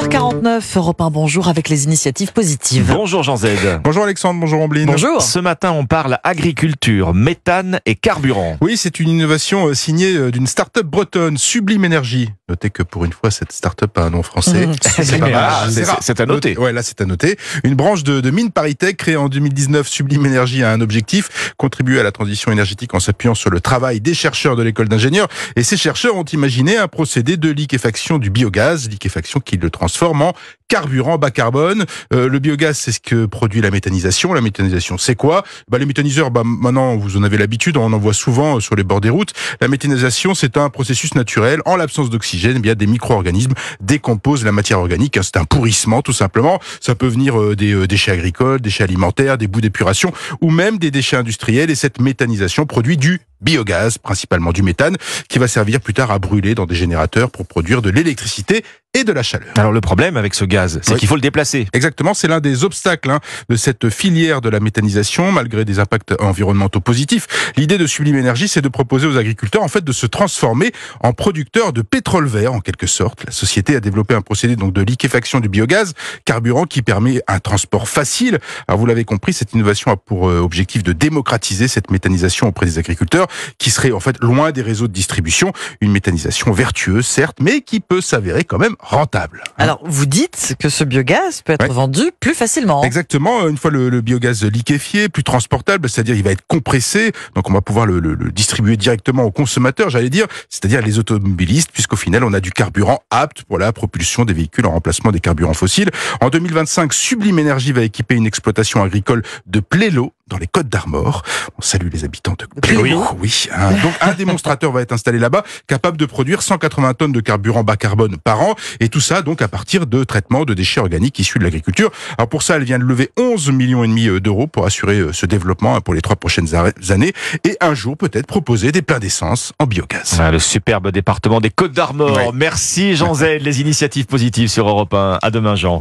7h49, Europe 1, bonjour avec les initiatives positives. Bonjour Jean Z. Bonjour Alexandre, bonjour Ambline. Bonjour. Ce matin, on parle agriculture, méthane et carburant. Oui, c'est une innovation signée d'une start-up bretonne, Sublime Énergie. Notez que pour une fois, cette start-up a un nom français. C'est pas mal. C'est à noter. Ouais, là, c'est à noter. Une branche de Mine ParisTech créée en 2019, Sublime Énergie a un objectif, contribuer à la transition énergétique en s'appuyant sur le travail des chercheurs de l'école d'ingénieurs. Et ces chercheurs ont imaginé un procédé de liquéfaction du biogaz, liquéfaction qui le transforme en carburant bas carbone. Le biogaz, c'est ce que produit la méthanisation. La méthanisation, c'est quoi? Les méthaniseurs, maintenant, vous en avez l'habitude, on en voit souvent sur les bords des routes. La méthanisation, c'est un processus naturel. En l'absence d'oxygène, des micro-organismes décomposent la matière organique. C'est un pourrissement, tout simplement. Ça peut venir des déchets agricoles, déchets alimentaires, des bouts d'épuration ou même des déchets industriels. Et cette méthanisation produit du biogaz, principalement du méthane, qui va servir plus tard à brûler dans des générateurs pour produire de l'électricité et de la chaleur. Alors le problème avec ce gaz, c'est qu'il faut le déplacer. Exactement, c'est l'un des obstacles de cette filière de la méthanisation, malgré des impacts environnementaux positifs. L'idée de Sublime Énergie, c'est de proposer aux agriculteurs de se transformer en producteurs de pétrole vert, en quelque sorte. La société a développé un procédé de liquéfaction du biogaz, carburant qui permet un transport facile. Alors vous l'avez compris, cette innovation a pour objectif de démocratiser cette méthanisation auprès des agriculteurs, qui seraient loin des réseaux de distribution. Une méthanisation vertueuse, certes, mais qui peut s'avérer quand même rentable. Alors, vous dites que ce biogaz peut être vendu plus facilement. Exactement. Une fois le biogaz liquéfié, plus transportable, c'est-à-dire il va être compressé, donc on va pouvoir le distribuer directement aux consommateurs, c'est-à-dire les automobilistes, puisqu'au final, on a du carburant apte pour la propulsion des véhicules en remplacement des carburants fossiles. En 2025, Sublime Énergie va équiper une exploitation agricole de Plélo, dans les Côtes d'Armor. On salue les habitants de Plélo. Oui. Donc un démonstrateur va être installé là-bas, capable de produire 180 tonnes de carburant bas carbone par an, et tout ça donc à partir de traitements de déchets organiques issus de l'agriculture. Alors pour ça, elle vient de lever 11,5 millions d'euros pour assurer ce développement pour les 3 prochaines années, et un jour peut-être proposer des pleins d'essence en biogaz. Le superbe département des Côtes d'Armor. Merci Jean Z, les initiatives positives sur Europe 1. À demain Jean.